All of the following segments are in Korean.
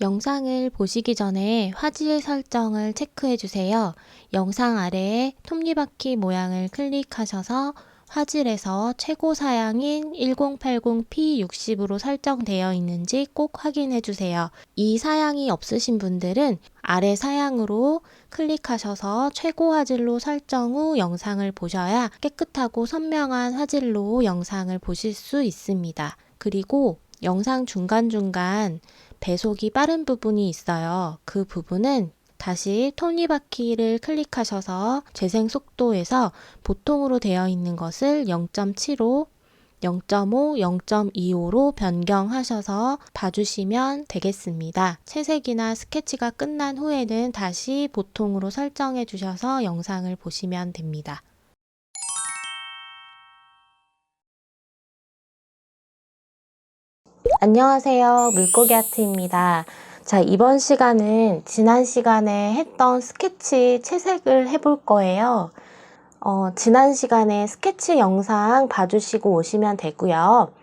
영상을 보시기 전에 화질 설정을 체크해 주세요. 영상 아래에 톱니바퀴 모양을 클릭하셔서 화질에서 최고 사양인 1080p60으로 설정되어 있는지 꼭 확인해 주세요. 이 사양이 없으신 분들은 아래 사양으로 클릭하셔서 최고 화질로 설정 후 영상을 보셔야 깨끗하고 선명한 화질로 영상을 보실 수 있습니다. 그리고 영상 중간중간 배속이 빠른 부분이 있어요. 그 부분은 다시 톱니바퀴를 클릭하셔서 재생 속도에서 보통으로 되어 있는 것을 0.75, 0.5, 0.25로 변경하셔서 봐주시면 되겠습니다. 채색이나 스케치가 끝난 후에는 다시 보통으로 설정해 주셔서 영상을 보시면 됩니다. 안녕하세요. 물고기 아트입니다. 자, 이번 시간은 지난 시간에 했던 스케치 채색을 해볼 거예요. 지난 시간에 스케치 영상 봐주시고 오시면 되고요.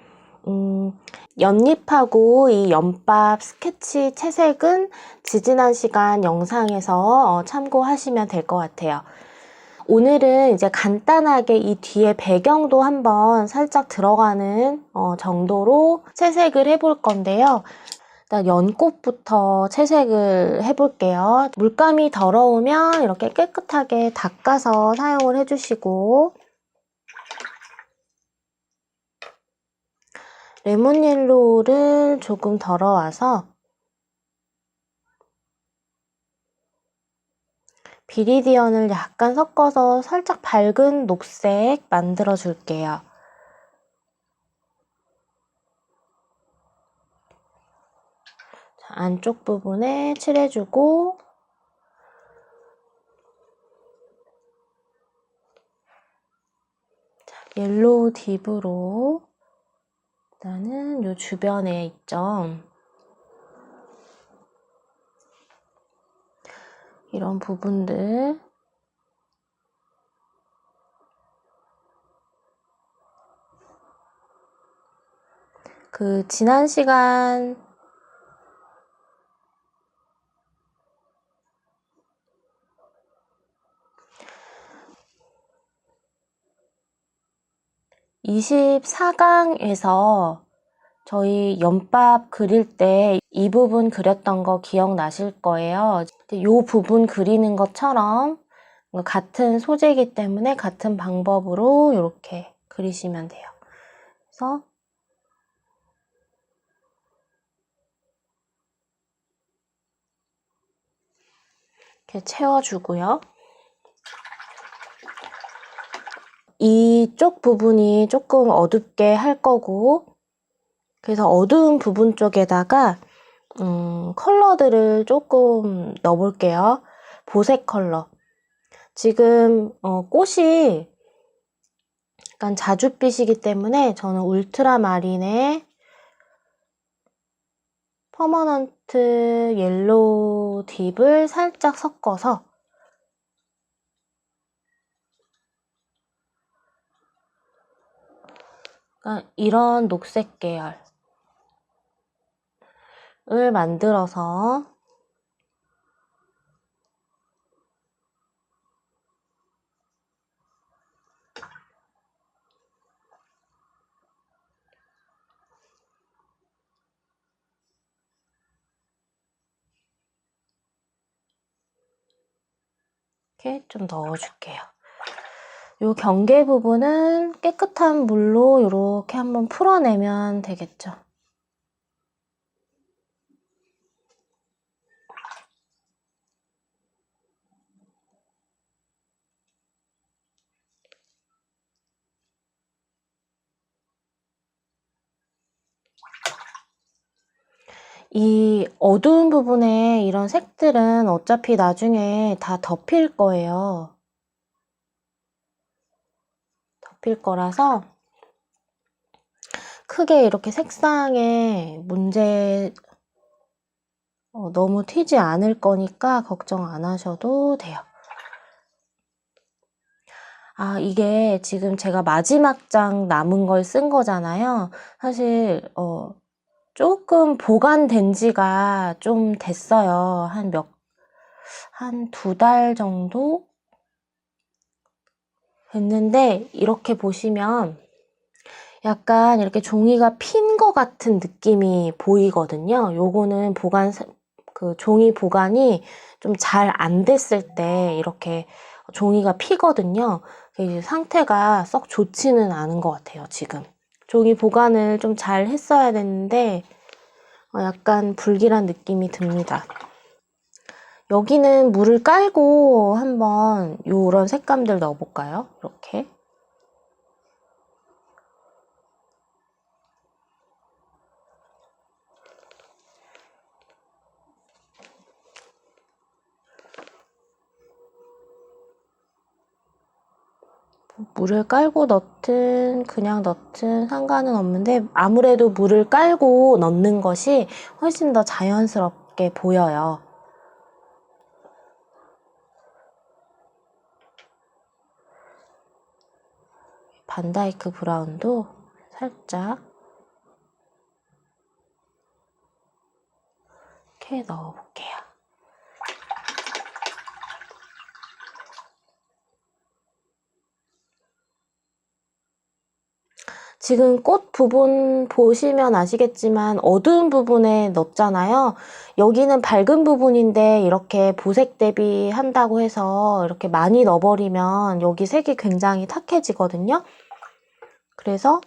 연잎하고 이 연밥 스케치 채색은 지지난 시간 영상에서 참고하시면 될 것 같아요. 오늘은 이제 간단하게 이 뒤에 배경도 한번 살짝 들어가는 정도로 채색을 해볼 건데요. 일단 연꽃부터 채색을 해볼게요. 물감이 더러우면 이렇게 깨끗하게 닦아서 사용을 해주시고, 레몬 옐로우를 조금 덜어와서 비리디언을 약간 섞어서 살짝 밝은 녹색 만들어 줄게요. 자, 안쪽 부분에 칠해주고, 옐로우 딥으로 일단은 요 주변에 있죠. 이런 부분들 지난 시간 (24강에서) 저희 연밥 그릴 때 이 부분 그렸던 거 기억나실 거예요. 이 부분 그리는 것처럼 같은 소재이기 때문에 같은 방법으로 이렇게 그리시면 돼요. 그래서 이렇게 채워주고요. 이쪽 부분이 조금 어둡게 할 거고, 그래서 어두운 부분 쪽에다가 컬러들을 조금 넣어볼게요. 보색 컬러. 지금 꽃이 약간 자줏빛이기 때문에 저는 울트라마린에 퍼머넌트 옐로우 딥을 살짝 섞어서 이런 녹색 계열을 만들어서 이렇게 좀 넣어줄게요. 요 경계 부분은 깨끗한 물로 이렇게 한번 풀어내면 되겠죠. 이 어두운 부분에 이런 색들은 어차피 나중에 다 덮일 거예요. 덮일 거라서 크게 이렇게 색상에 문제 너무 튀지 않을 거니까 걱정 안 하셔도 돼요. 이게 지금 제가 마지막 장 남은 걸 쓴 거잖아요. 사실 조금 보관된 지가 좀 됐어요. 한 2달 정도 됐는데, 이렇게 보시면 약간 이렇게 종이가 핀 것 같은 느낌이 보이거든요. 요거는 종이 보관이 좀 잘 안 됐을 때 이렇게 종이가 피거든요. 상태가 썩 좋지는 않은 것 같아요, 지금. 종이 보관을 좀 잘 했어야 됐는데, 약간 불길한 느낌이 듭니다. 여기는 물을 깔고 한번 요런 색감들 넣어볼까요? 이렇게. 물을 깔고 넣든 그냥 넣든 상관은 없는데, 아무래도 물을 깔고 넣는 것이 훨씬 더 자연스럽게 보여요. 반다이크 브라운도 살짝 이렇게 넣어볼게요. 지금 꽃 부분 보시면 아시겠지만 어두운 부분에 넣었잖아요. 여기는 밝은 부분인데 이렇게 보색 대비한다고 해서 이렇게 많이 넣어버리면 여기 색이 굉장히 탁해지거든요. 그래서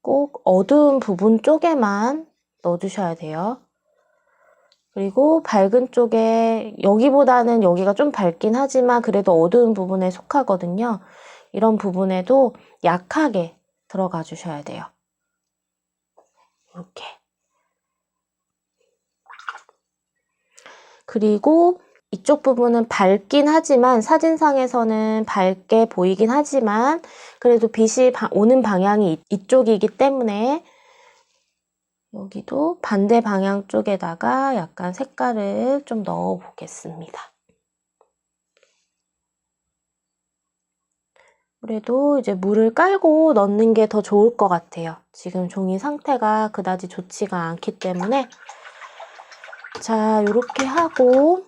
꼭 어두운 부분 쪽에만 넣어주셔야 돼요. 그리고 밝은 쪽에, 여기보다는 여기가 좀 밝긴 하지만 그래도 어두운 부분에 속하거든요. 이런 부분에도 약하게 들어가 주셔야 돼요. 이렇게. 그리고 이쪽 부분은 밝긴 하지만, 사진상에서는 밝게 보이긴 하지만 그래도 빛이 오는 방향이 이쪽이기 때문에 여기도 반대 방향 쪽에다가 약간 색깔을 좀 넣어 보겠습니다. 그래도 이제 물을 깔고 넣는 게 더 좋을 것 같아요. 지금 종이 상태가 그다지 좋지가 않기 때문에. 자, 이렇게 하고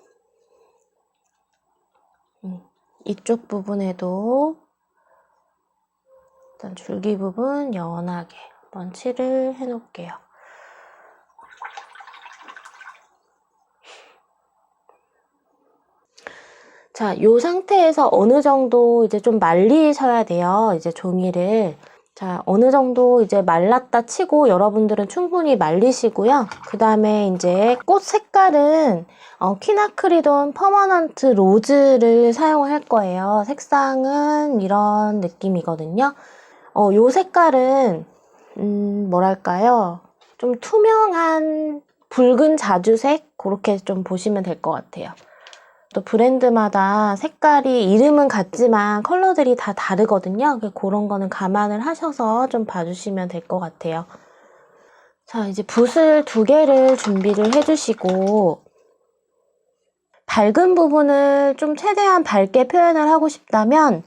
이쪽 부분에도 일단 줄기 부분 연하게 한번 칠을 해 놓을게요. 자, 이 상태에서 어느 정도 이제 좀 말리셔야 돼요. 이제 종이를. 자, 어느 정도 이제 말랐다 치고 여러분들은 충분히 말리시고요. 그 다음에 이제 꽃 색깔은 퀴나크리돈 퍼머넌트 로즈를 사용할 거예요. 색상은 이런 느낌이거든요. 요 색깔은 뭐랄까요? 좀 투명한 붉은 자주색? 그렇게 좀 보시면 될 것 같아요. 또 브랜드마다 색깔이 이름은 같지만 컬러들이 다 다르거든요. 그런 거는 감안을 하셔서 좀 봐주시면 될 것 같아요. 자, 이제 붓을 2개를 준비를 해주시고, 밝은 부분을 좀 최대한 밝게 표현을 하고 싶다면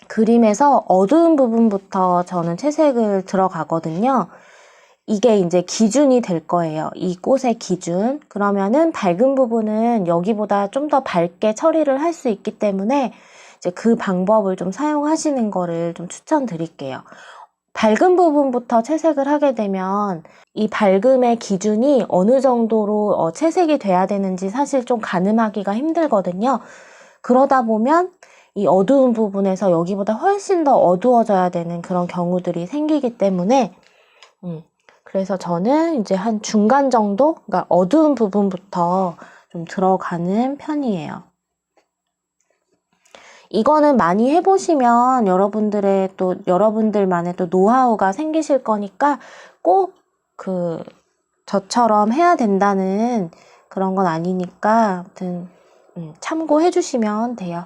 그림에서 어두운 부분부터 저는 채색을 들어가거든요. 이게 이제 기준이 될 거예요. 이 꽃의 기준. 그러면은 밝은 부분은 여기보다 좀 더 밝게 처리를 할 수 있기 때문에 이제 그 방법을 좀 사용하시는 거를 좀 추천드릴게요. 밝은 부분부터 채색을 하게 되면 이 밝음의 기준이 어느 정도로 채색이 돼야 되는지 사실 좀 가늠하기가 힘들거든요. 그러다 보면 이 어두운 부분에서 여기보다 훨씬 더 어두워져야 되는 그런 경우들이 생기기 때문에 그래서 저는 이제 한 중간 정도, 그러니까 어두운 부분부터 좀 들어가는 편이에요. 이거는 많이 해보시면 여러분들만의 또 노하우가 생기실 거니까 꼭 저처럼 해야 된다는 그런 건 아니니까 아무튼 참고해 주시면 돼요.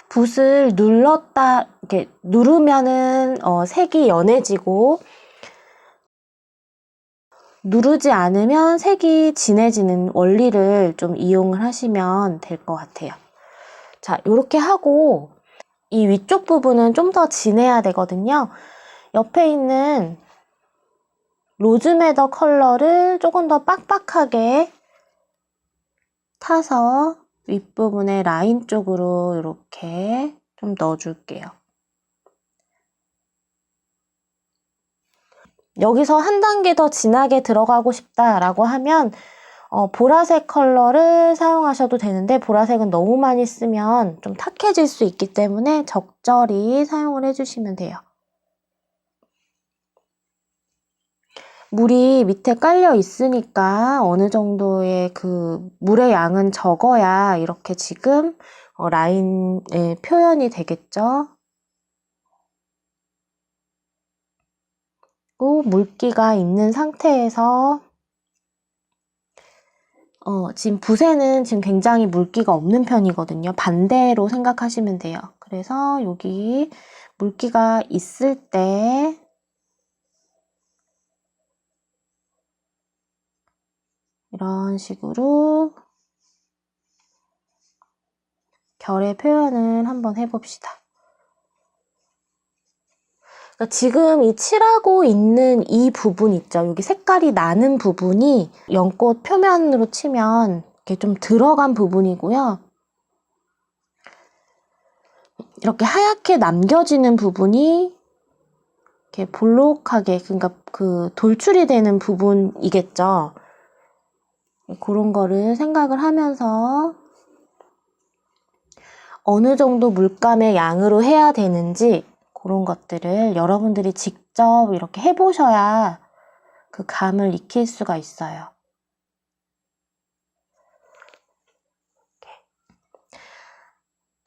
붓을 이렇게 누르면은 색이 연해지고 누르지 않으면 색이 진해지는 원리를 좀 이용을 하시면 될 것 같아요. 자, 이렇게 하고 이 위쪽 부분은 좀 더 진해야 되거든요. 옆에 있는 로즈메더 컬러를 조금 더 빡빡하게 타서 윗부분에 라인 쪽으로 이렇게 좀 넣어줄게요. 여기서 한 단계 더 진하게 들어가고 싶다라고 하면 보라색 컬러를 사용하셔도 되는데 보라색은 너무 많이 쓰면 좀 탁해질 수 있기 때문에 적절히 사용을 해주시면 돼요. 물이 밑에 깔려 있으니까 어느 정도의 그 물의 양은 적어야 이렇게 지금 라인의 표현이 되겠죠. 그리고 물기가 있는 상태에서 지금 붓에는 지금 굉장히 물기가 없는 편이거든요. 반대로 생각하시면 돼요. 그래서 여기 물기가 있을 때 이런 식으로 결의 표현을 한번 해봅시다. 그러니까 지금 이 칠하고 있는 이 부분 있죠. 여기 색깔이 나는 부분이 연꽃 표면으로 치면 이렇게 좀 들어간 부분이고요. 이렇게 하얗게 남겨지는 부분이 이렇게 볼록하게, 그러니까 그 돌출이 되는 부분이겠죠. 그런 거를 생각을 하면서 어느 정도 물감의 양으로 해야 되는지 그런 것들을 여러분들이 직접 이렇게 해보셔야 그 감을 익힐 수가 있어요.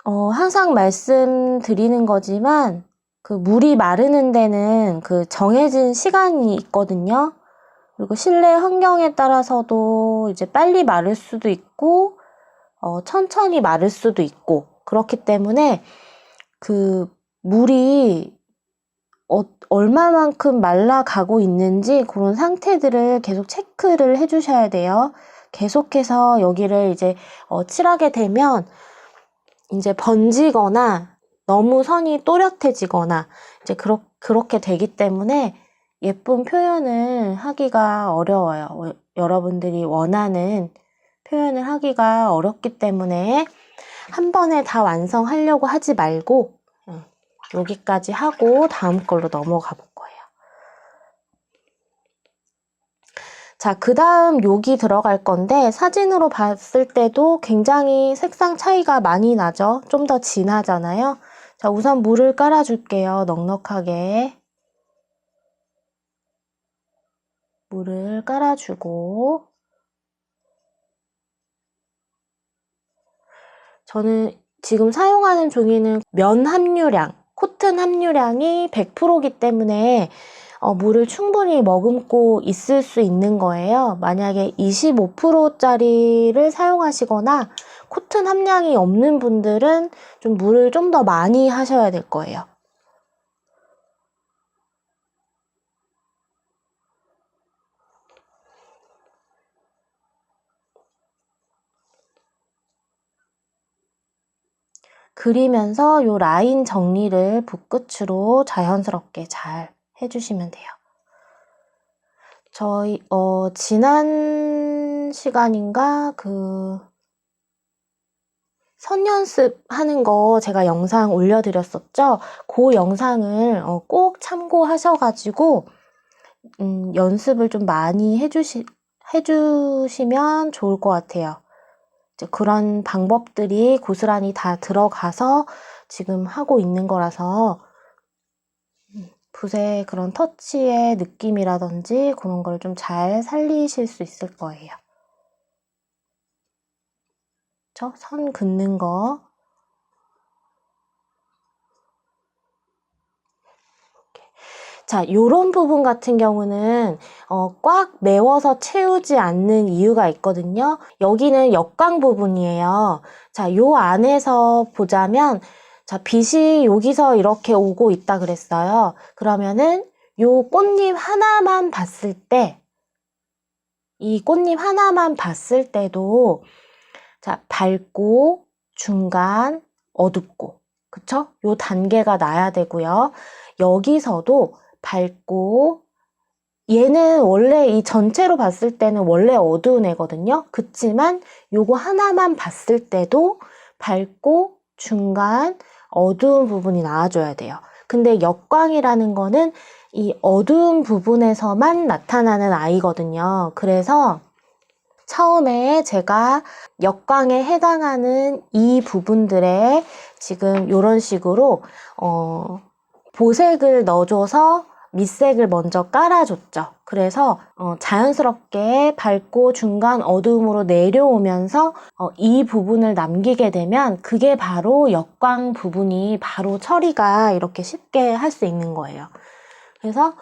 항상 말씀드리는 거지만 그 물이 마르는 데는 그 정해진 시간이 있거든요. 그리고 실내 환경에 따라서도 이제 빨리 마를 수도 있고 천천히 마를 수도 있고 그렇기 때문에 그 물이 얼마만큼 말라가고 있는지 그런 상태들을 계속 체크를 해주셔야 돼요. 계속해서 여기를 이제 칠하게 되면 이제 번지거나 너무 선이 또렷해지거나 이제 그렇게 되기 때문에 예쁜 표현을 하기가 어려워요. 여러분들이 원하는 표현을 하기가 어렵기 때문에 한 번에 다 완성하려고 하지 말고 여기까지 하고 다음 걸로 넘어가 볼 거예요. 자, 그 다음 여기 들어갈 건데 사진으로 봤을 때도 굉장히 색상 차이가 많이 나죠? 좀 더 진하잖아요? 자, 우선 물을 깔아줄게요. 넉넉하게. 물을 깔아주고 저는 지금 사용하는 종이는 면 함유량, 코튼 함유량이 100%이기 때문에 물을 충분히 머금고 있을 수 있는 거예요. 만약에 25%짜리를 사용하시거나 코튼 함량이 없는 분들은 좀 물을 좀 더 많이 하셔야 될 거예요. 그리면서 요 라인 정리를 붓끝으로 자연스럽게 잘 해주시면 돼요. 저희 지난 시간인가 선 연습하는 거 제가 영상 올려드렸었죠. 그 영상을 꼭 참고하셔가지고 연습을 좀 많이 해주시면 좋을 것 같아요. 이제 그런 방법들이 고스란히 다 들어가서 지금 하고 있는 거라서 붓의 그런 터치의 느낌이라든지 그런 걸 좀 잘 살리실 수 있을 거예요. 그쵸? 선 긋는 거. 자, 요런 부분 같은 경우는 꽉 메워서 채우지 않는 이유가 있거든요. 여기는 역광 부분이에요. 자, 요 안에서 보자면 자, 빛이 여기서 이렇게 오고 있다 그랬어요. 그러면은 요 꽃잎 하나만 봤을 때, 이 꽃잎 하나만 봤을 때도 자, 밝고 중간 어둡고 그쵸? 요 단계가 나야 되고요. 여기서도 밝고, 얘는 원래 이 전체로 봤을 때는 원래 어두운 애거든요. 그치만 요거 하나만 봤을 때도 밝고 중간 어두운 부분이 나와줘야 돼요. 근데 역광이라는 거는 이 어두운 부분에서만 나타나는 아이거든요. 그래서 처음에 제가 역광에 해당하는 이 부분들에 지금 이런 식으로 보색을 넣어줘서 밑색을 먼저 깔아줬죠. 그래서 자연스럽게 밝고 중간 어두움으로 내려오면서 이 부분을 남기게 되면 그게 바로 역광 부분이 바로 처리가 이렇게 쉽게 할 수 있는 거예요. 그래서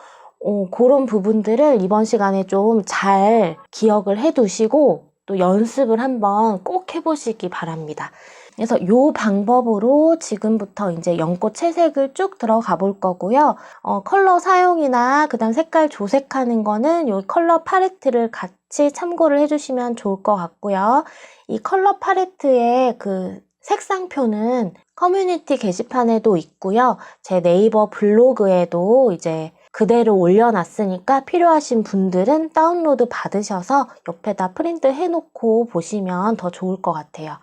그런 부분들을 이번 시간에 좀 잘 기억을 해 두시고 또 연습을 한번 꼭 해보시기 바랍니다. 그래서 이 방법으로 지금부터 이제 연꽃 채색을 쭉 들어가 볼 거고요. 컬러 사용이나 그다음 색깔 조색하는 거는 이 컬러 팔레트를 같이 참고를 해주시면 좋을 것 같고요. 이 컬러 팔레트의 그 색상표는 커뮤니티 게시판에도 있고요. 제 네이버 블로그에도 이제 그대로 올려놨으니까 필요하신 분들은 다운로드 받으셔서 옆에다 프린트 해놓고 보시면 더 좋을 것 같아요.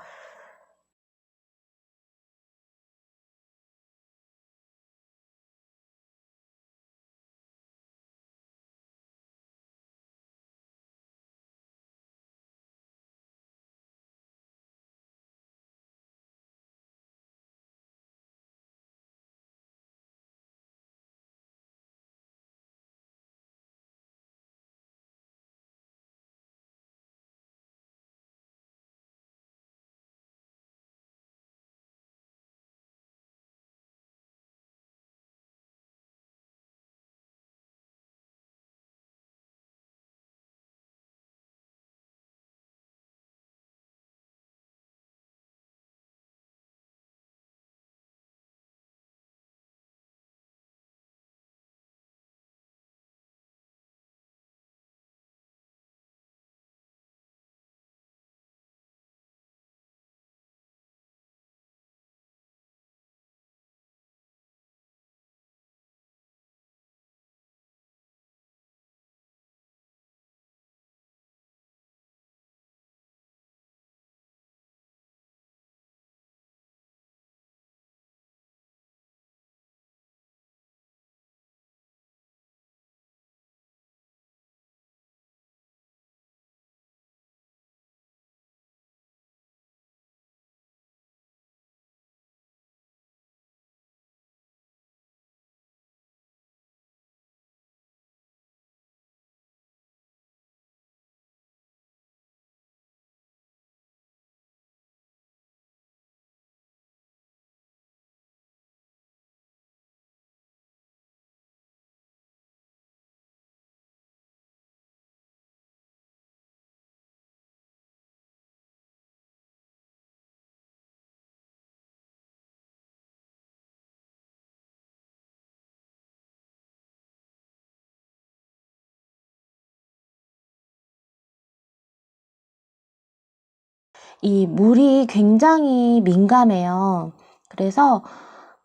이 물이 굉장히 민감해요. 그래서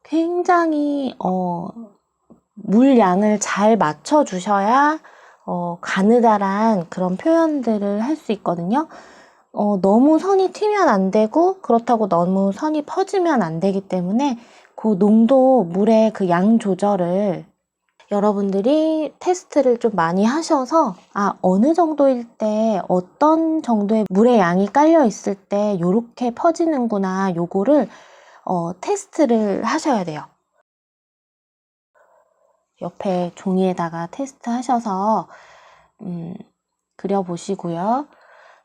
굉장히 물량을 잘 맞춰주셔야 가느다란 그런 표현들을 할 수 있거든요. 너무 선이 튀면 안 되고 그렇다고 너무 선이 퍼지면 안 되기 때문에 그 농도, 물의 그 양 조절을 여러분들이 테스트를 좀 많이 하셔서 어느 정도일 때 어떤 정도의 물의 양이 깔려 있을 때 요렇게 퍼지는구나 요거를 테스트를 하셔야 돼요. 옆에 종이에다가 테스트 하셔서 그려보시고요.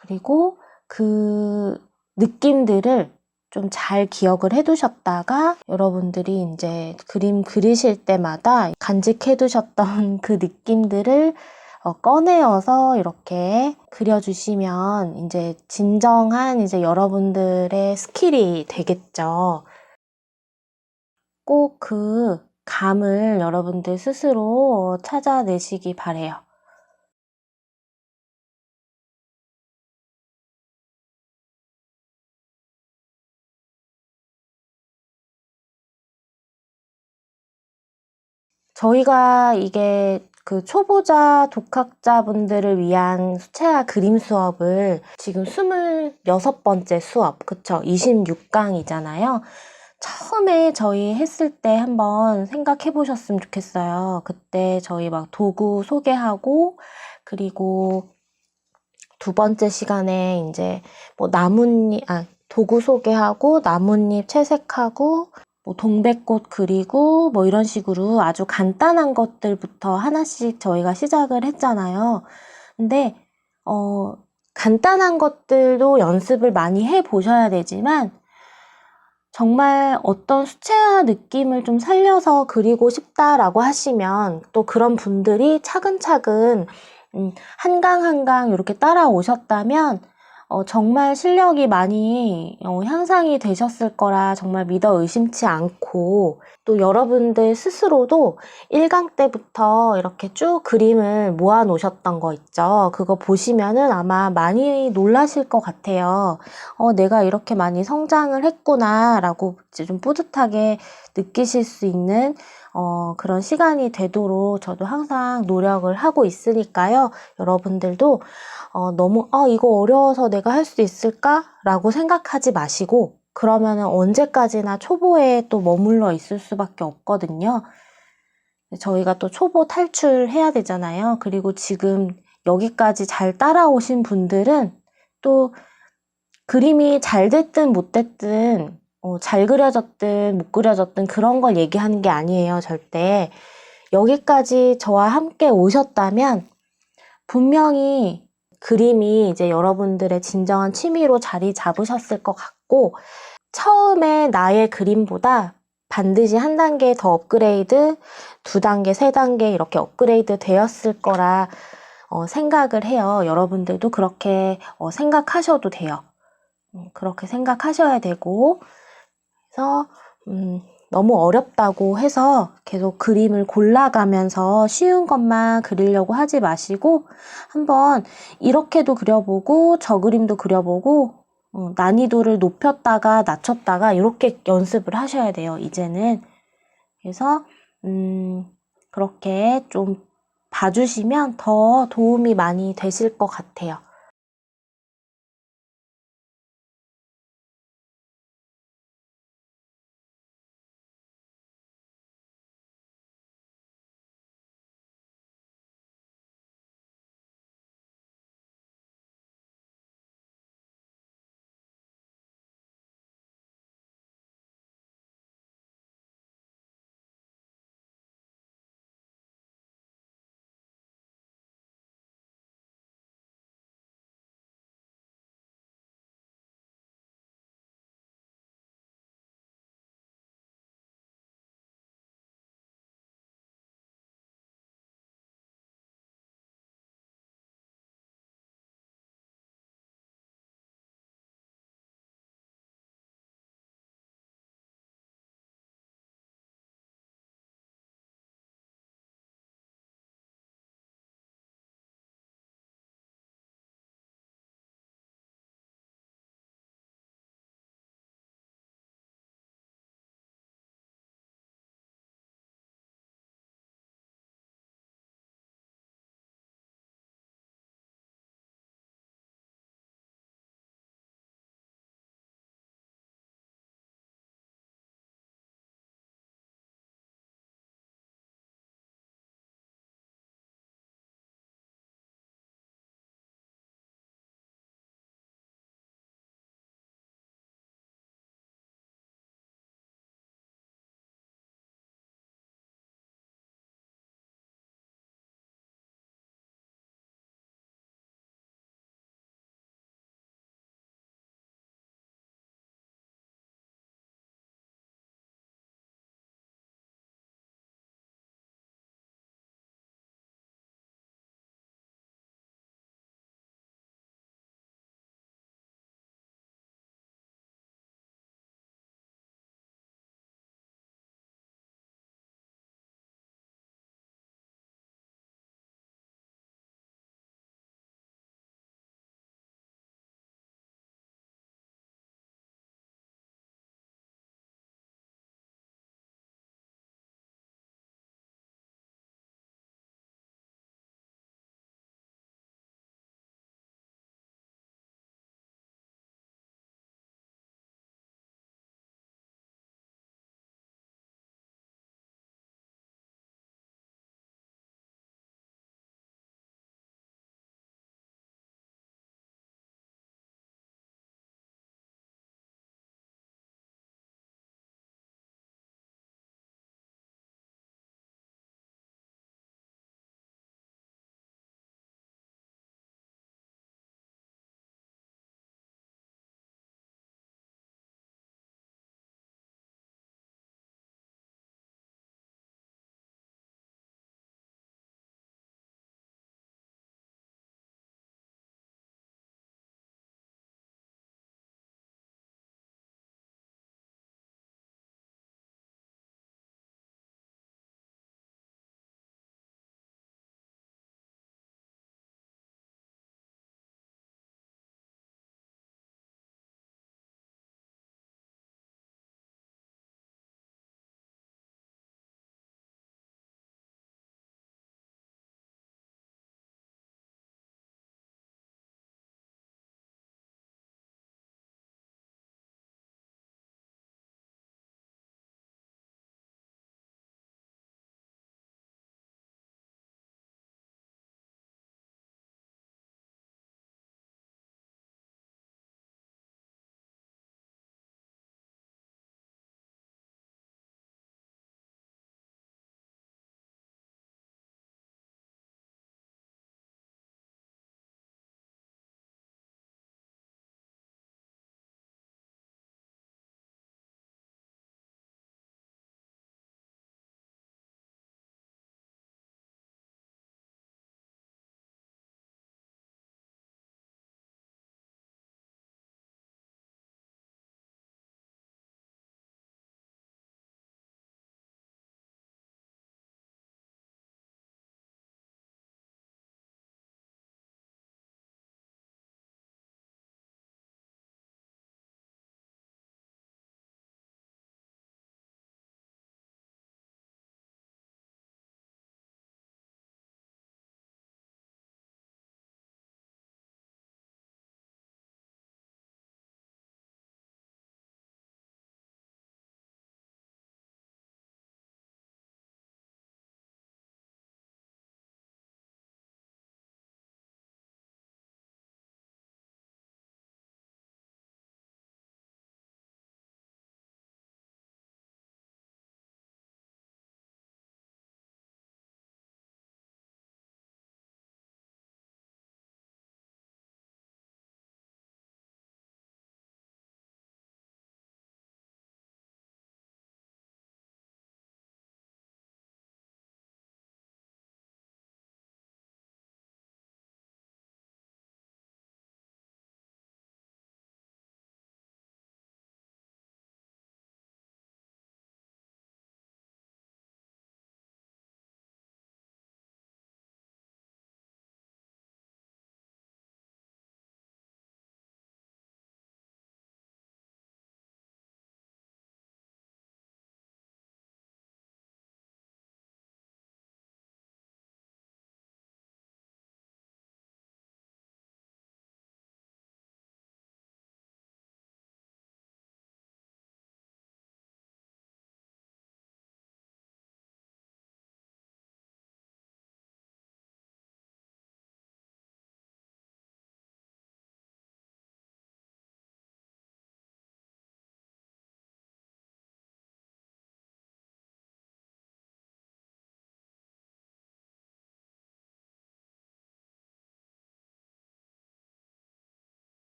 그리고 그 느낌들을 좀 잘 기억을 해두셨다가 여러분들이 이제 그림 그리실 때마다 간직해두셨던 그 느낌들을 꺼내어서 이렇게 그려주시면 이제 진정한 이제 여러분들의 스킬이 되겠죠. 꼭 그 감을 여러분들 스스로 찾아내시기 바래요. 저희가 이게 그 초보자 독학자분들을 위한 수채화 그림 수업을 지금 26번째 수업, 그쵸? 26강이잖아요. 처음에 저희 했을 때 한번 생각해 보셨으면 좋겠어요. 그때 저희 막 도구 소개하고, 그리고 두 번째 시간에 이제 뭐 도구 소개하고, 나뭇잎 채색하고, 뭐 동백꽃 그리고 뭐 이런 식으로 아주 간단한 것들부터 하나씩 저희가 시작을 했잖아요. 근데 간단한 것들도 연습을 많이 해 보셔야 되지만 정말 어떤 수채화 느낌을 좀 살려서 그리고 싶다라고 하시면 또 그런 분들이 차근차근 한 강 한 강 이렇게 따라오셨다면 정말 실력이 많이 향상이 되셨을 거라 정말 믿어 의심치 않고, 또 여러분들 스스로도 1강 때부터 이렇게 쭉 그림을 모아 놓으셨던 거 있죠. 그거 보시면은 아마 많이 놀라실 것 같아요. 내가 이렇게 많이 성장을 했구나 라고 좀 뿌듯하게 느끼실 수 있는 그런 시간이 되도록 저도 항상 노력을 하고 있으니까요. 여러분들도 너무 이거 어려워서 내가 할 수 있을까? 라고 생각하지 마시고, 그러면은 언제까지나 초보에 또 머물러 있을 수밖에 없거든요. 저희가 또 초보 탈출해야 되잖아요. 그리고 지금 여기까지 잘 따라오신 분들은 또 그림이 잘 됐든 못 됐든 잘 그려졌든 못 그려졌든 그런 걸 얘기하는 게 아니에요, 절대. 여기까지 저와 함께 오셨다면 분명히 그림이 이제 여러분들의 진정한 취미로 자리 잡으셨을 것 같고, 처음에 나의 그림보다 반드시 한 단계 더 업그레이드, 두 단계, 세 단계 이렇게 업그레이드 되었을 거라 생각을 해요. 여러분들도 그렇게 생각하셔도 돼요. 그렇게 생각하셔야 되고, 그래서 너무 어렵다고 해서 계속 그림을 골라가면서 쉬운 것만 그리려고 하지 마시고 한번 이렇게도 그려보고 저 그림도 그려보고 난이도를 높였다가 낮췄다가 이렇게 연습을 하셔야 돼요, 이제는. 그래서 그렇게 좀 봐주시면 더 도움이 많이 되실 것 같아요.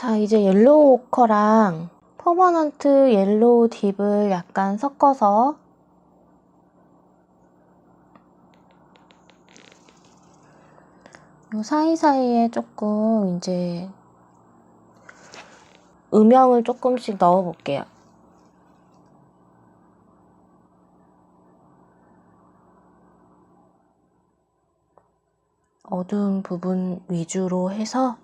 자, 이제 옐로우 오커랑 퍼머넌트 옐로우 딥을 약간 섞어서 요 사이사이에 조금 이제 음영을 조금씩 넣어 볼게요. 어두운 부분 위주로 해서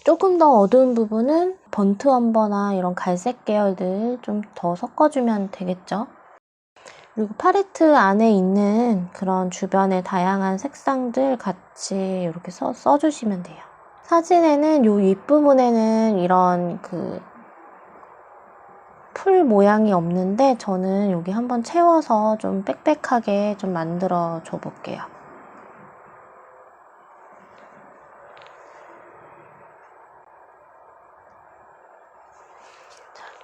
조금 더 어두운 부분은 번트 엄버나 이런 갈색 계열들 좀 더 섞어주면 되겠죠. 그리고 팔레트 안에 있는 그런 주변의 다양한 색상들 같이 이렇게 써주시면 돼요. 사진에는 요 윗부분에는 이런 풀 모양이 없는데 저는 여기 한번 채워서 좀 빽빽하게 좀 만들어 줘 볼게요.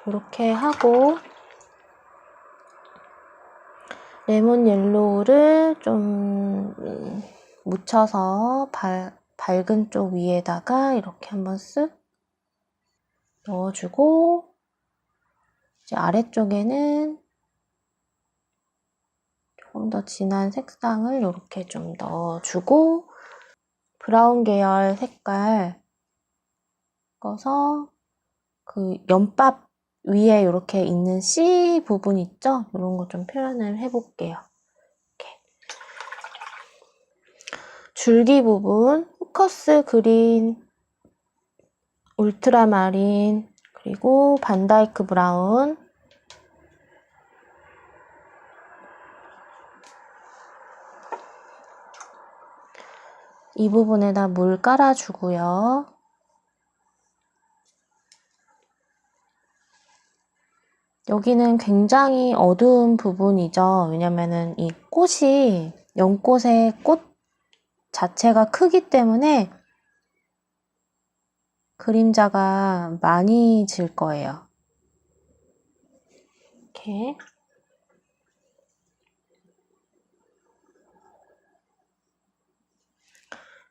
이렇게 하고 레몬 옐로우를 좀 묻혀서 밝은 쪽 위에다가 이렇게 한번 쓱 넣어주고 이제 아래쪽에는 조금 더 진한 색상을 이렇게 좀 넣어주고 브라운 계열 색깔 꺼서 그 연밥 위에 이렇게 있는 C 부분 있죠? 이런 거 좀 표현을 해볼게요. 이렇게. 줄기 부분, 포커스 그린, 울트라마린, 그리고 반다이크 브라운, 이 부분에다 물 깔아주고요. 여기는 굉장히 어두운 부분이죠. 왜냐면은 이 꽃이 연꽃의 꽃 자체가 크기 때문에 그림자가 많이 질 거예요. 이렇게.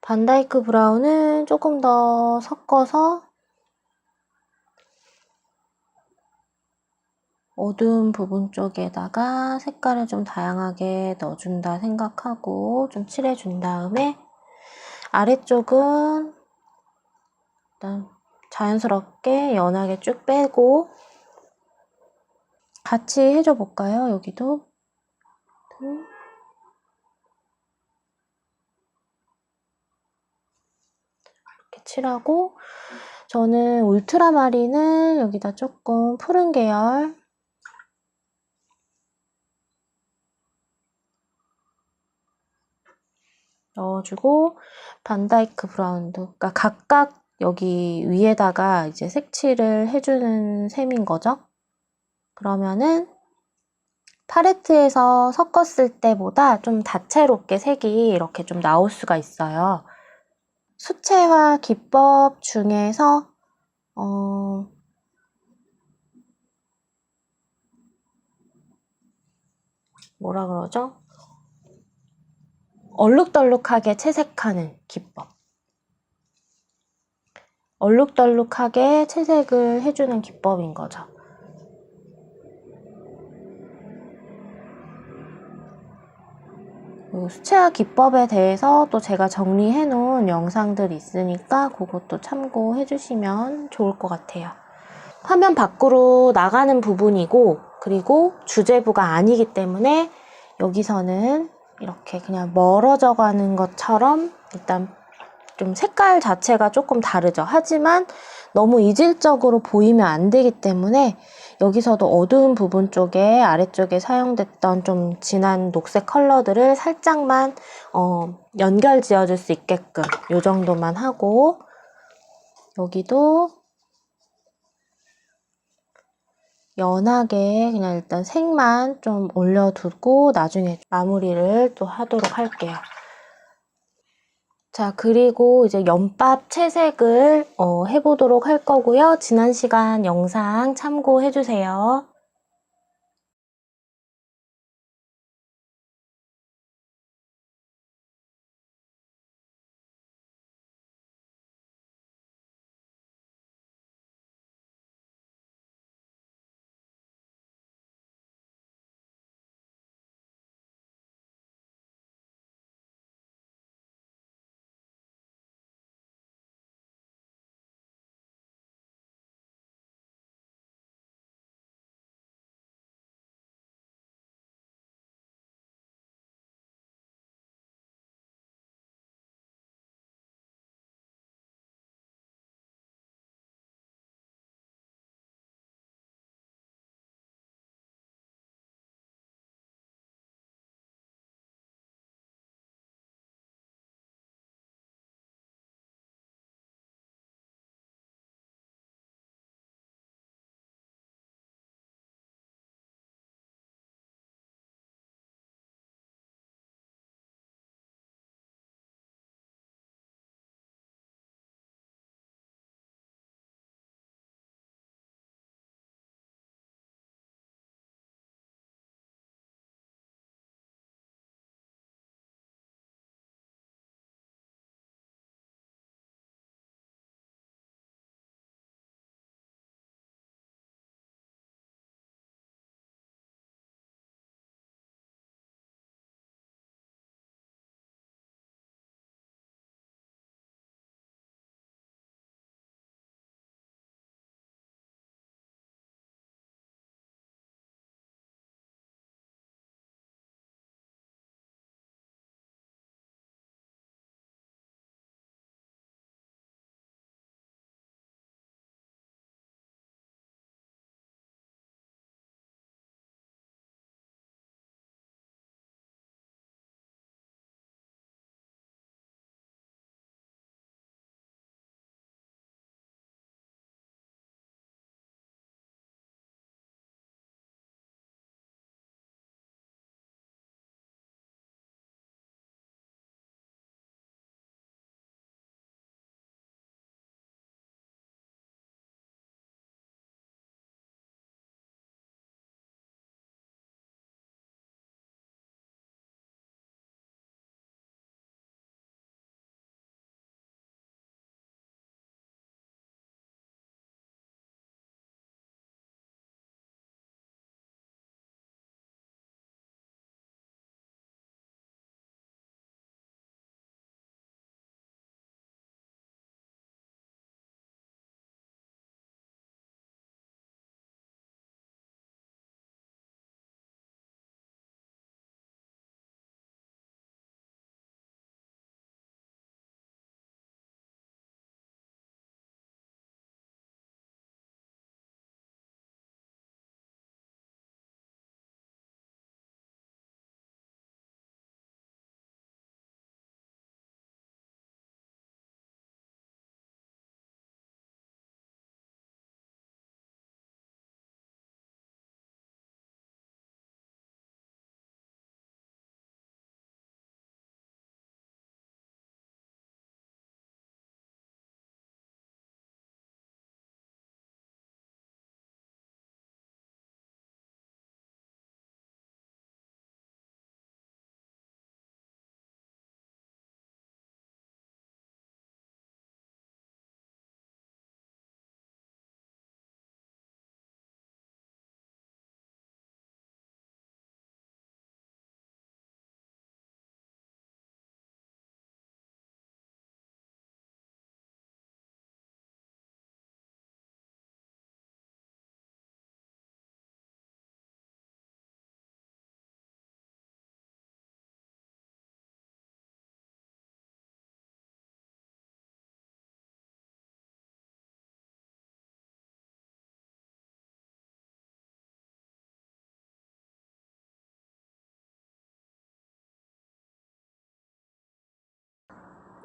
반다이크 브라운은 조금 더 섞어서 어두운 부분 쪽에다가 색깔을 좀 다양하게 넣어준다 생각하고 좀 칠해준 다음에 아래쪽은 일단 자연스럽게 연하게 쭉 빼고 같이 해줘 볼까요? 여기도 이렇게 칠하고 저는 울트라마린을 여기다 조금 푸른 계열 넣어주고 반다이크 브라운도 그러니까 각각 여기 위에다가 이제 색칠을 해주는 셈인 거죠. 그러면은 팔레트에서 섞었을 때보다 좀 다채롭게 색이 이렇게 좀 나올 수가 있어요. 수채화 기법 중에서 뭐라 그러죠? 얼룩덜룩하게 채색하는 기법. 얼룩덜룩하게 채색을 해주는 기법인 거죠. 수채화 기법에 대해서 또 제가 정리해 놓은 영상들이 있으니까 그것도 참고해 주시면 좋을 것 같아요. 화면 밖으로 나가는 부분이고 그리고 주제부가 아니기 때문에 여기서는 이렇게 그냥 멀어져 가는 것처럼 일단 좀 색깔 자체가 조금 다르죠. 하지만 너무 이질적으로 보이면 안 되기 때문에 여기서도 어두운 부분 쪽에 아래쪽에 사용됐던 좀 진한 녹색 컬러들을 살짝만 연결 지어줄 수 있게끔 이 정도만 하고 여기도 연하게 그냥 일단 색만 좀 올려두고 나중에 마무리를 또 하도록 할게요. 자, 그리고 이제 연밥 채색을 해보도록 할 거고요. 지난 시간 영상 참고해주세요.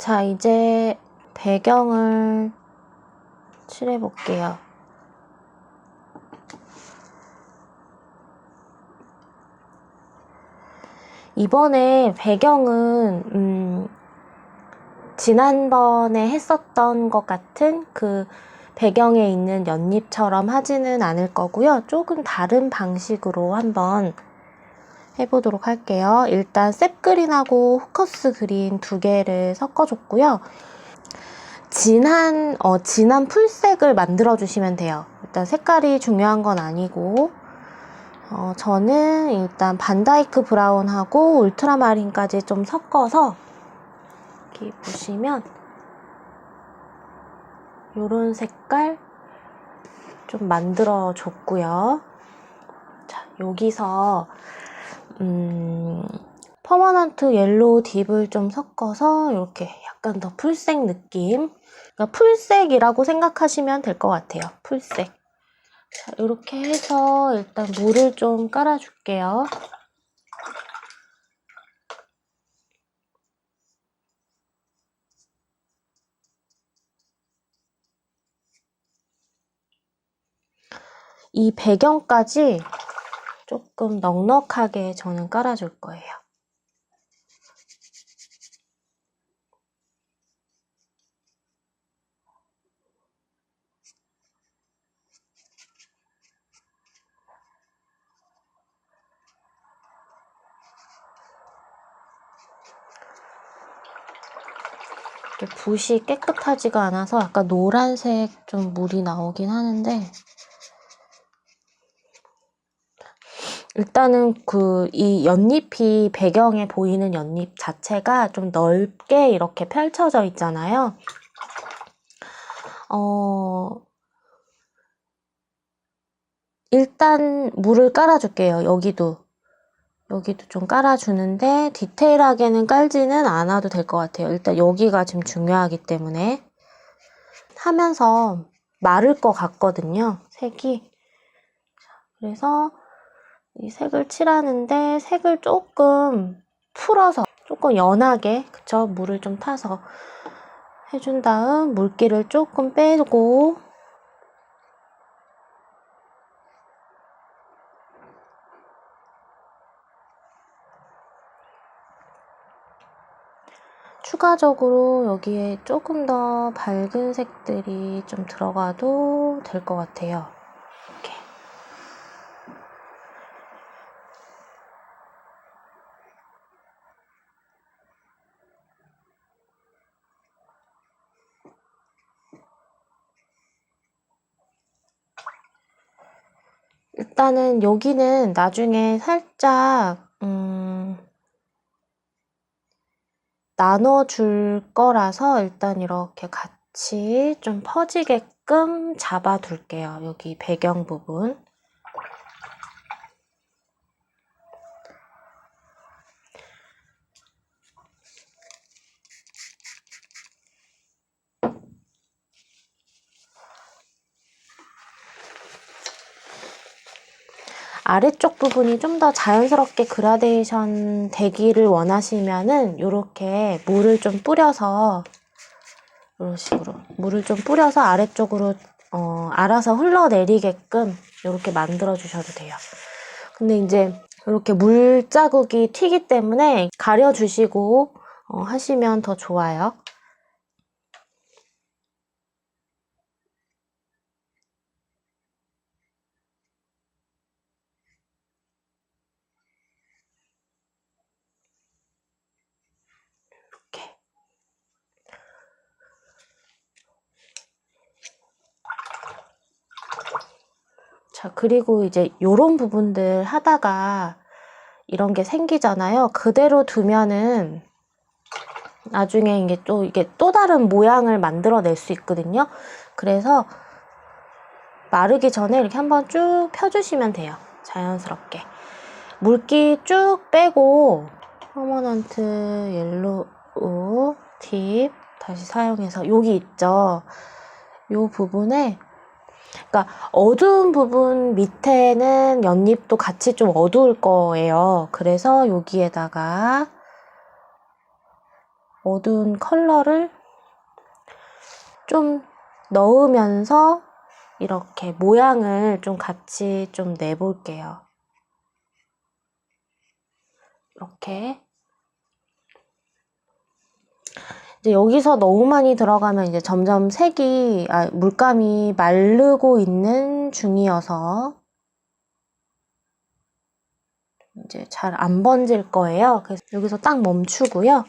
자, 이제 배경을 칠해 볼게요. 이번에 배경은 지난번에 했었던 것 같은 그 배경에 있는 연잎처럼 하지는 않을 거고요. 조금 다른 방식으로 한번 해보도록 할게요. 일단 셉그린하고 후커스 그린 두 개를 섞어줬고요. 진한 풀색을 만들어 주시면 돼요. 일단 색깔이 중요한 건 아니고 저는 일단 반다이크 브라운하고 울트라마린까지 좀 섞어서 여기 보시면 요런 색깔 좀 만들어 줬고요. 자, 여기서 퍼머넌트 옐로우 딥을 좀 섞어서 이렇게 약간 더 풀색 느낌, 그러니까 풀색이라고 생각하시면 될 것 같아요. 풀색. 자, 이렇게 해서 일단 물을 좀 깔아줄게요. 이 배경까지 조금 넉넉하게 저는 깔아줄 거예요. 붓이 깨끗하지가 않아서 약간 노란색 좀 물이 나오긴 하는데, 일단은 이 연잎이 배경에 보이는 연잎 자체가 좀 넓게 이렇게 펼쳐져 있잖아요. 일단 물을 깔아줄게요. 여기도 좀 깔아주는데 디테일하게는 깔지는 않아도 될 것 같아요. 일단 여기가 지금 중요하기 때문에 하면서 마를 것 같거든요, 색이. 그래서 이 색을 칠하는데 색을 조금 풀어서 조금 연하게, 그쵸? 물을 좀 타서 해준 다음 물기를 조금 빼고 추가적으로 여기에 조금 더 밝은 색들이 좀 들어가도 될 것 같아요. 이렇게. 일단은 여기는 나중에 살짝 나눠줄 거라서 일단 이렇게 같이 좀 퍼지게끔 잡아둘게요. 여기 배경 부분. 아래쪽 부분이 좀 더 자연스럽게 그라데이션 되기를 원하시면은 이렇게 물을 좀 뿌려서 이런 식으로 물을 좀 뿌려서 아래쪽으로 알아서 흘러내리게끔 이렇게 만들어 주셔도 돼요. 근데 이제 이렇게 물 자국이 튀기 때문에 가려주시고 하시면 더 좋아요. 이렇게. 자, 그리고 이제 요런 부분들 하다가 이런 게 생기잖아요. 그대로 두면은 나중에 이게 또 다른 모양을 만들어낼 수 있거든요. 그래서 마르기 전에 이렇게 한번 쭉 펴주시면 돼요. 자연스럽게. 물기 쭉 빼고 퍼머넌트 옐로우 팁 다시 사용해서 여기 있죠. 요 부분에, 그러니까 어두운 부분 밑에는 연잎도 같이 좀 어두울 거예요. 그래서 여기에다가 어두운 컬러를 좀 넣으면서 이렇게 모양을 좀 같이 좀 내볼게요. 이렇게. 이제 여기서 너무 많이 들어가면 이제 점점 물감이 마르고 있는 중이어서 이제 잘 안 번질 거예요. 그래서 여기서 딱 멈추고요.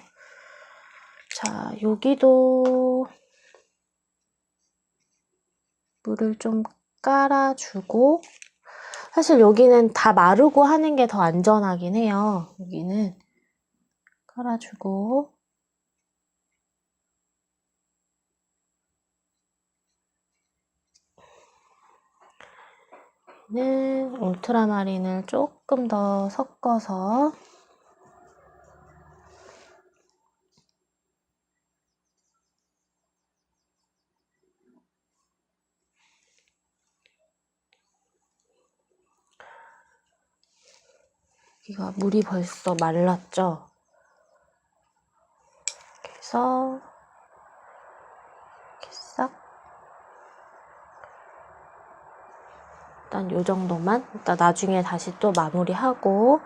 자, 여기도 물을 좀 깔아주고, 사실 여기는 다 마르고 하는 게 더 안전하긴 해요. 여기는 깔아주고, 울트라마린을 조금 더 섞어서 여기가 물이 벌써 말랐죠? 그래서 이렇게 싹 일단 요 정도만 일단 나중에 다시 또 마무리하고,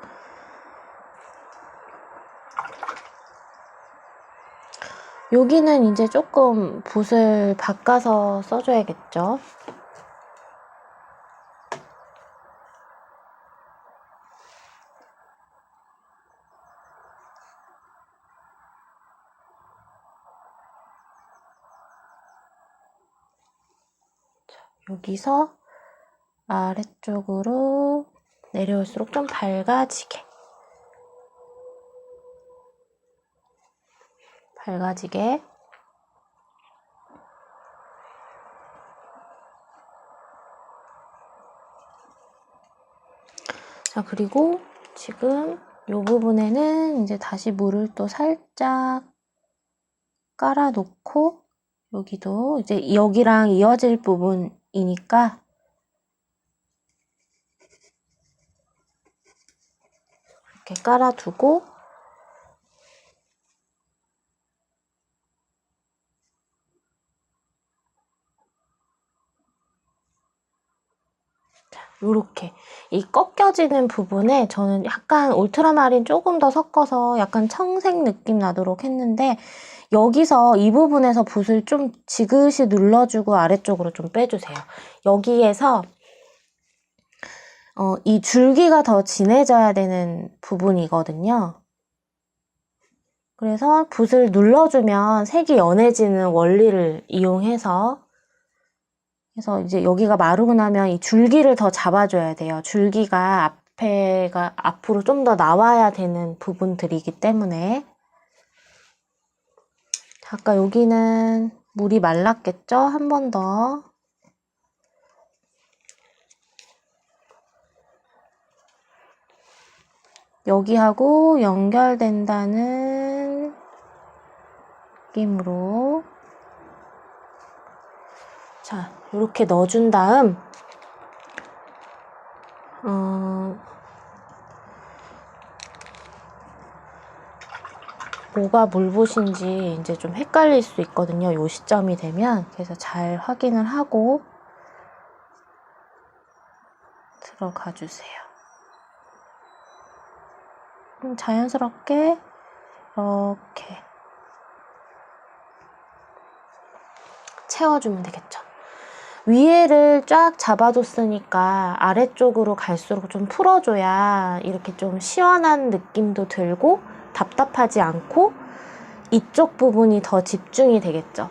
여기는 이제 조금 붓을 바꿔서 써줘야겠죠? 여기서 아래쪽으로 내려올수록 좀 밝아지게 자, 그리고 지금 이 부분에는 이제 다시 물을 또 살짝 깔아놓고, 여기도 이제 여기랑 이어질 부분이니까 이렇게 깔아두고, 요렇게 이 꺾여지는 부분에 저는 약간 울트라마린 조금 더 섞어서 약간 청색 느낌 나도록 했는데, 여기서 이 부분에서 붓을 좀 지그시 눌러주고 아래쪽으로 좀 빼주세요. 여기에서 이 줄기가 더 진해져야 되는 부분이거든요. 그래서 붓을 눌러주면 색이 연해지는 원리를 이용해서, 그래서 이제 여기가 마르고 나면 이 줄기를 더 잡아줘야 돼요. 줄기가 앞으로 좀 더 나와야 되는 부분들이기 때문에. 아까 여기는 물이 말랐겠죠? 한 번 더. 여기하고 연결된다는 느낌으로. 자, 이렇게 넣어준 다음 뭐가 물붓인지 이제 좀 헷갈릴 수 있거든요. 요 시점이 되면. 그래서 잘 확인을 하고 들어가 주세요. 자연스럽게 이렇게 채워주면 되겠죠. 위에를 쫙 잡아줬으니까 아래쪽으로 갈수록 좀 풀어줘야 이렇게 좀 시원한 느낌도 들고 답답하지 않고 이쪽 부분이 더 집중이 되겠죠.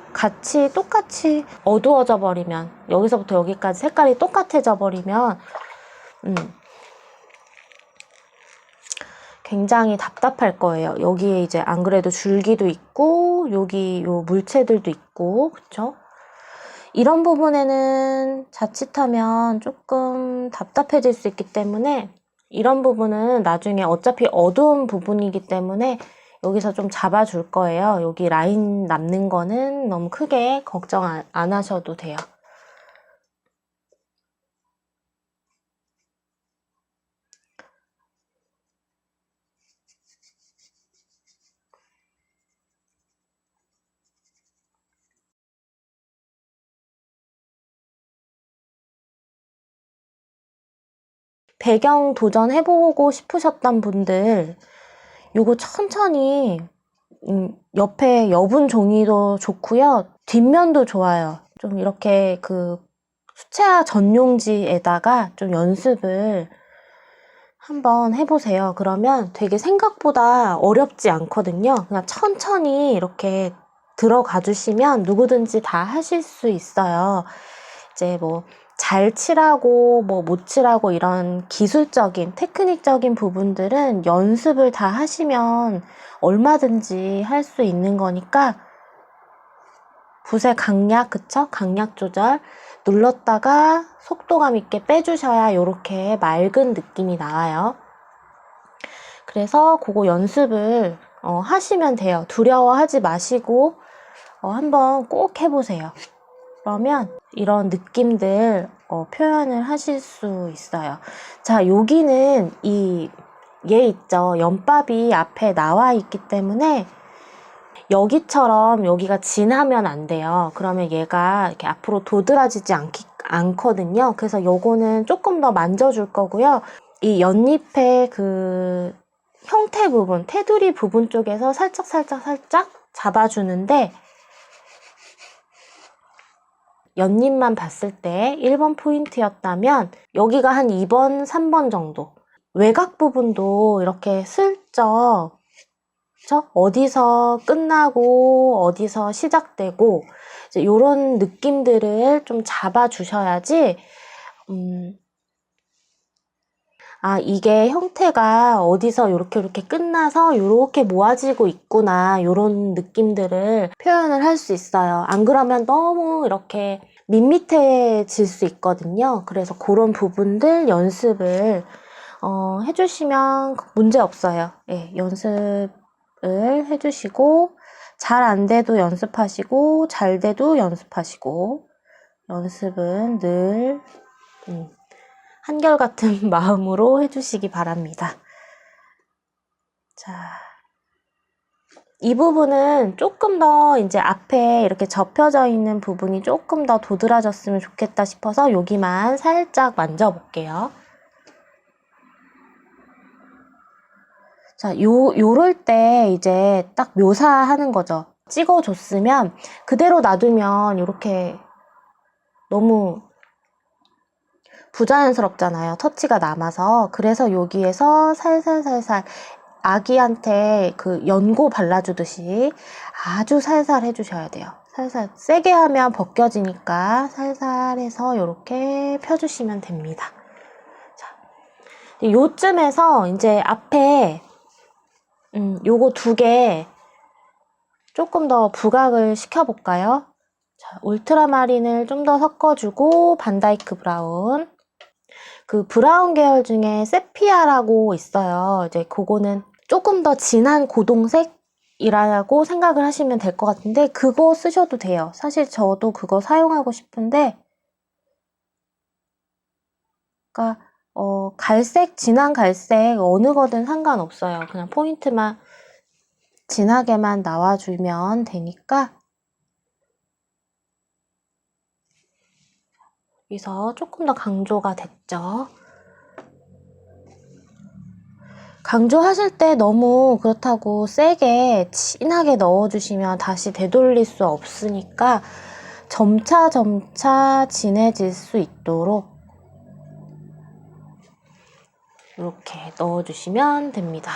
똑같이 어두워져 버리면, 여기서부터 여기까지 색깔이 똑같아져 버리면 굉장히 답답할 거예요. 여기에 이제 안 그래도 줄기도 있고 여기 요 물체들도 있고, 그쵸? 이런 부분에는 자칫하면 조금 답답해질 수 있기 때문에, 이런 부분은 나중에 어차피 어두운 부분이기 때문에 여기서 좀 잡아줄 거예요. 여기 라인 남는 거는 너무 크게 걱정 안 하셔도 돼요. 배경 도전해보고 싶으셨던 분들 요거 천천히 옆에 여분 종이도 좋고요. 뒷면도 좋아요. 좀 이렇게 그 수채화 전용지에다가 좀 연습을 한번 해보세요. 그러면 되게 생각보다 어렵지 않거든요. 그냥 천천히 이렇게 들어가 주시면 누구든지 다 하실 수 있어요. 이제 뭐 잘 칠하고 뭐 못 칠하고 이런 기술적인 테크닉적인 부분들은 연습을 다 하시면 얼마든지 할 수 있는 거니까 붓의 강약, 그쵸? 강약 조절 눌렀다가 속도감 있게 빼주셔야 이렇게 맑은 느낌이 나와요. 그래서 그거 연습을 하시면 돼요. 두려워하지 마시고 한번 꼭 해보세요. 그러면 이런 느낌들 표현을 하실 수 있어요. 자, 여기는 얘 있죠. 연밥이 앞에 나와 있기 때문에 여기처럼 여기가 진하면 안 돼요. 그러면 얘가 이렇게 앞으로 도드라지지 않거든요. 그래서 요거는 조금 더 만져줄 거고요. 이 연잎의 그 형태 부분, 테두리 부분 쪽에서 살짝 잡아주는데 연잎만 봤을 때 1번 포인트였다면 여기가 한 2번, 3번 정도. 외곽 부분도 이렇게 슬쩍 어디서 끝나고 어디서 시작되고 이제 이런 느낌들을 좀 잡아주셔야지 이게 형태가 어디서 이렇게 끝나서 이렇게 모아지고 있구나 이런 느낌들을 표현을 할 수 있어요. 안 그러면 너무 이렇게 밋밋해질 수 있거든요. 그래서 그런 부분들 연습을 해주시면 문제 없어요. 예, 연습을 해주시고 잘 안 돼도 연습하시고 잘 돼도 연습하시고 연습은 늘 한결같은 마음으로 해주시기 바랍니다. 자, 이 부분은 조금 더 이제 앞에 이렇게 접혀져 있는 부분이 조금 더 도드라졌으면 좋겠다 싶어서 여기만 살짝 만져볼게요. 자, 요럴 때 이제 딱 묘사하는 거죠. 찍어줬으면 그대로 놔두면 이렇게 너무 부자연스럽잖아요. 터치가 남아서. 그래서 여기에서 살살살살 아기한테 그 연고 발라주듯이 아주 살살 해주셔야 돼요. 살살 세게 하면 벗겨지니까 살살 해서 이렇게 펴주시면 됩니다. 자, 요쯤에서 이제 앞에 요거 2개 조금 더 부각을 시켜볼까요? 자, 울트라마린을 좀 더 섞어주고 반다이크 브라운. 그 브라운 계열 중에 세피아라고 있어요. 이제 그거는 조금 더 진한 고동색이라고 생각을 하시면 될 것 같은데 그거 쓰셔도 돼요. 사실 저도 그거 사용하고 싶은데 그러니까 갈색, 진한 갈색 어느 거든 상관없어요. 그냥 포인트만 진하게만 나와주면 되니까 여기서 조금 더 강조가 됐죠. 강조하실 때 너무 그렇다고 세게 진하게 넣어주시면 다시 되돌릴 수 없으니까 점차 진해질 수 있도록 이렇게 넣어주시면 됩니다.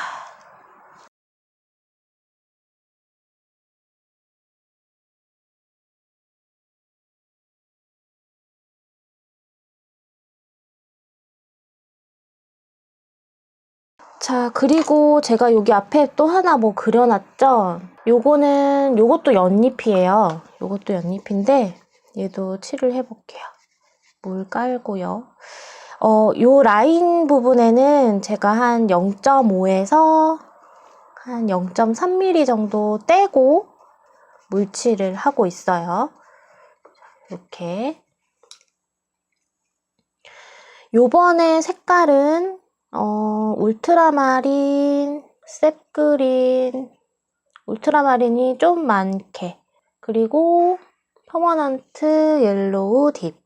자, 그리고 제가 여기 앞에 또 하나 뭐 그려놨죠? 요것도 연잎이에요. 요것도 연잎인데 얘도 칠을 해볼게요. 물 깔고요. 요 라인 부분에는 제가 한 0.5에서 한 0.3mm 정도 떼고 물칠을 하고 있어요. 이렇게. 요번에 색깔은 울트라마린, 셉그린, 울트라마린이 좀 많게, 그리고 퍼머넌트 옐로우 딥.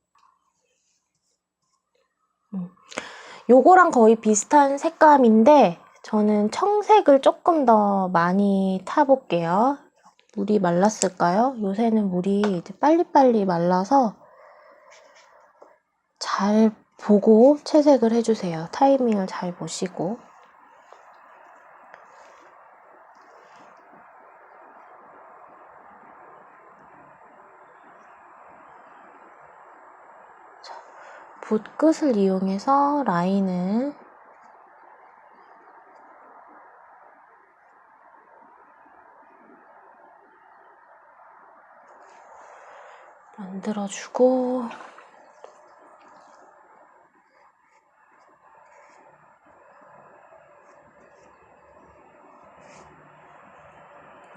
요거랑 거의 비슷한 색감인데 저는 청색을 조금 더 많이 타볼게요. 물이 말랐을까요? 요새는 물이 이제 빨리빨리 말라서 잘 보고 채색을 해주세요. 타이밍을 잘 보시고. 붓끝을 이용해서 라인을 만들어주고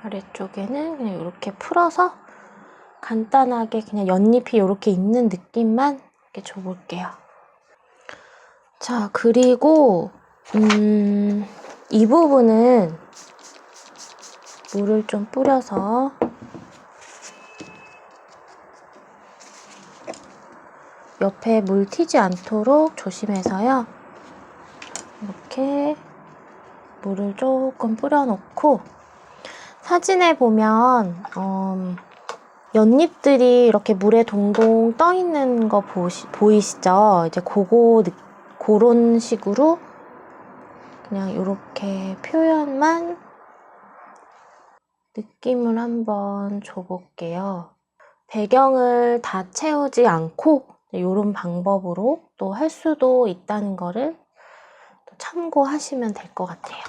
아래쪽에는 그냥 이렇게 풀어서 간단하게 그냥 연잎이 이렇게 있는 느낌만 이렇게 줘볼게요. 자, 그리고 이 부분은 물을 좀 뿌려서 옆에 물 튀지 않도록 조심해서요. 이렇게 물을 조금 뿌려놓고 사진에 보면 연잎들이 이렇게 물에 동동 떠 있는 거 보이시죠? 이제 그런 식으로 그냥 이렇게 표현만 느낌을 한번 줘볼게요. 배경을 다 채우지 않고 이런 방법으로 또 할 수도 있다는 거를 또 참고하시면 될 것 같아요.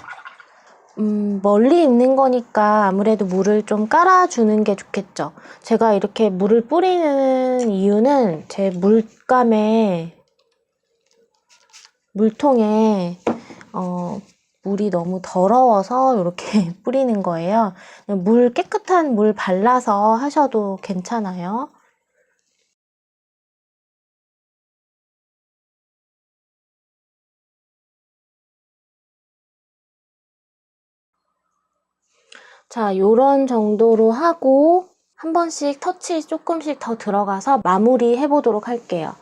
멀리 있는 거니까 아무래도 물을 좀 깔아주는 게 좋겠죠. 제가 이렇게 물을 뿌리는 이유는 제 물통에 물이 너무 더러워서 이렇게 뿌리는 거예요. 깨끗한 물 발라서 하셔도 괜찮아요. 자, 요런 정도로 하고 한 번씩 터치 조금씩 더 들어가서 마무리 해보도록 할게요.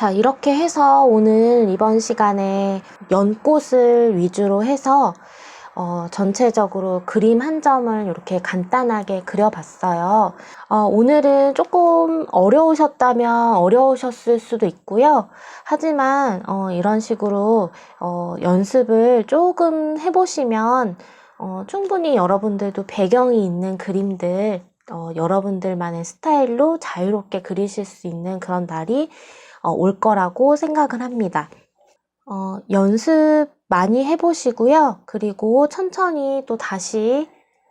자, 이렇게 해서 오늘 이번 시간에 연꽃을 위주로 해서 전체적으로 그림 한 점을 이렇게 간단하게 그려봤어요. 오늘은 조금 어려우셨다면 어려우셨을 수도 있고요. 하지만 이런 식으로 연습을 조금 해보시면 충분히 여러분들도 배경이 있는 그림들 여러분들만의 스타일로 자유롭게 그리실 수 있는 그런 날이 올 거라고 생각을 합니다. 연습 많이 해보시고요. 그리고 천천히 또 다시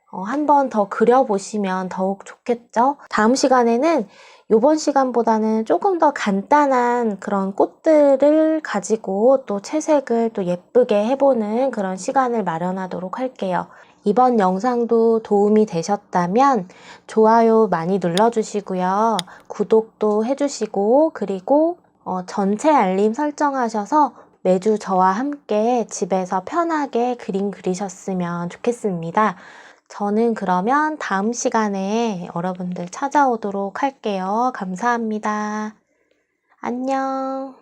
한 번 더 그려보시면 더욱 좋겠죠. 다음 시간에는 이번 시간보다는 조금 더 간단한 그런 꽃들을 가지고 또 채색을 또 예쁘게 해보는 그런 시간을 마련하도록 할게요. 이번 영상도 도움이 되셨다면 좋아요 많이 눌러주시고요. 구독도 해주시고 그리고 전체 알림 설정하셔서 매주 저와 함께 집에서 편하게 그림 그리셨으면 좋겠습니다. 저는 그러면 다음 시간에 여러분들 찾아오도록 할게요. 감사합니다. 안녕.